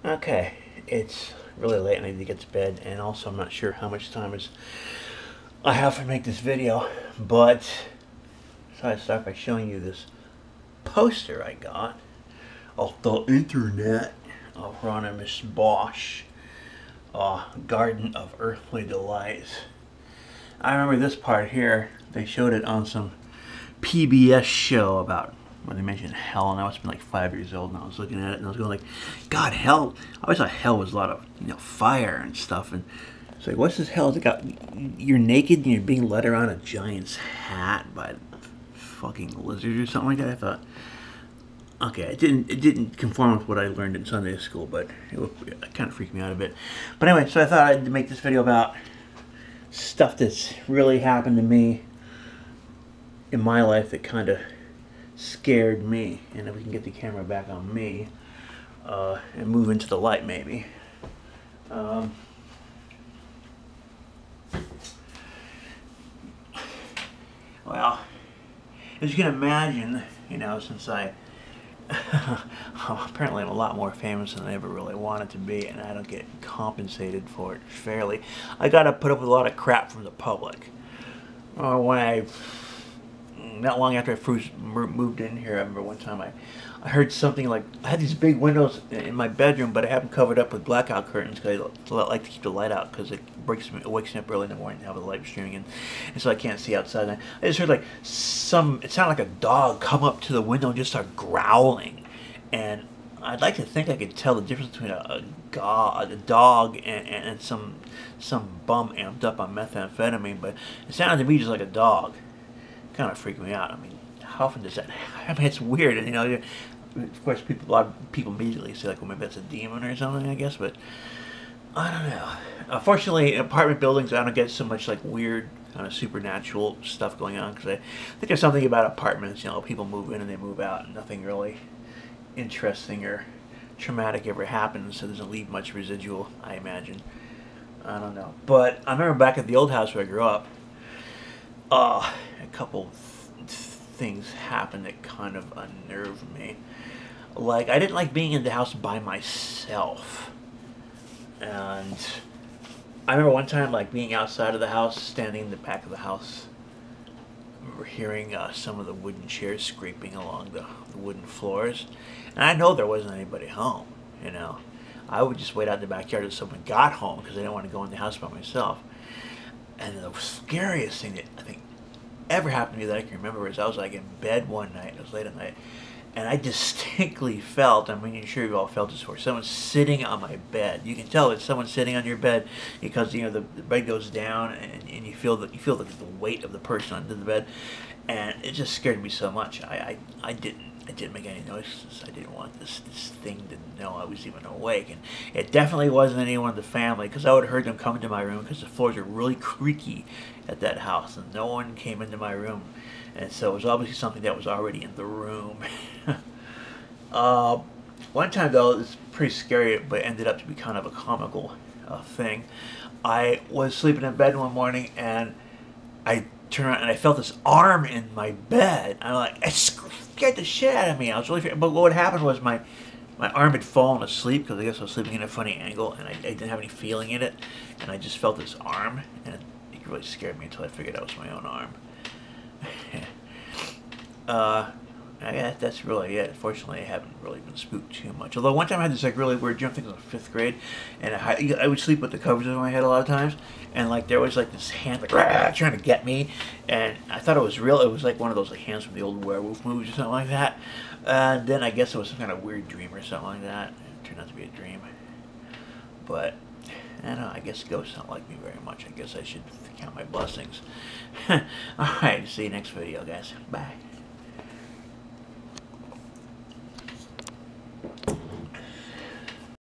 Okay, it's really late and I need to get to bed, and also I'm not sure how much time I have to make this video, but so I start by showing you this poster I got off the internet of Hieronymus Bosch, Garden of Earthly Delights. I remember this part here. They showed it on some PBS show about when they mentioned hell, and I must have been like 5 years old, and I was looking at it and I was going like, God, hell! I always thought hell was a lot of, fire and stuff, and it's like, what's this hell? It's got, you're naked and you're being led around a giant's hat by fucking lizards or something like that. I thought, okay, it didn't conform with what I learned in Sunday school, but it kind of freaked me out a bit. But anyway, so I thought I'd make this video about stuff that's really happened to me in my life that kind of scared me, and if we can get the camera back on me and move into the light maybe. Well, as you can imagine, since I apparently I'm a lot more famous than I ever really wanted to be, and I don't get compensated for it fairly, I gotta put up with a lot of crap from the public. Not long after I first moved in here, I remember one time I heard something like, I had these big windows in my bedroom, but I have them covered up with blackout curtains because I like to keep the light out because it wakes me up early in the morning to have the light streaming in, and so I can't see outside. And I just heard like it sounded like a dog come up to the window and just start growling, and I'd like to think I could tell the difference between a dog and some bum amped up on methamphetamine, but it sounded to me just like a dog. Kind of freaked me out. I mean, how often does that happen? I mean, it's weird, and of course, a lot of people immediately say like, well, maybe that's a demon or something, I guess, but I don't know. Fortunately, in apartment buildings, I don't get so much like weird kind of supernatural stuff going on, because I think there's something about apartments, people move in and they move out, and nothing really interesting or traumatic ever happens, so it doesn't leave much residual, I imagine. I don't know. But I remember back at the old house where I grew up, a couple things happened that kind of unnerved me. Like, I didn't like being in the house by myself. And I remember one time, like, being outside of the house, standing in the back of the house, I remember hearing some of the wooden chairs scraping along the wooden floors. And I know there wasn't anybody home, I would just wait out in the backyard until someone got home because I didn't want to go in the house by myself. And the scariest thing that I think ever happened to me that I can remember is I was like in bed one night, it was late at night, and I distinctly felt, I'm sure you've all felt this before, someone sitting on my bed. You can tell it's someone sitting on your bed because the bed goes down and you feel the weight of the person under the bed, and it just scared me so much. I didn't make any noises. I didn't want this thing to know I was even awake. And it definitely wasn't anyone in the family, because I would have heard them come into my room, because the floors are really creaky at that house, and no one came into my room. And so it was obviously something that was already in the room. One time, though, it's pretty scary, but it ended up to be kind of a comical thing. I was sleeping in bed one morning, and I turned around and I felt this arm in my bed. I'm like, it scared the shit out of me. I was really feared. But what happened was my arm had fallen asleep, because I guess I was sleeping in a funny angle, and I didn't have any feeling in it, and I just felt this arm, and it really scared me until I figured out it was my own arm. Yeah, that's really it. Fortunately, I haven't really been spooked too much. Although one time I had this like really weird dream, I think it was in 5th grade, and I would sleep with the covers over my head a lot of times, and like there was like this hand like trying to get me, and I thought it was real. It was like one of those like hands from the old werewolf movies or something like that. And then I guess it was some kind of weird dream or something like that. It turned out to be a dream. But I don't know, I guess ghosts don't like me very much. I guess I should count my blessings. Alright, see you next video, guys. Bye.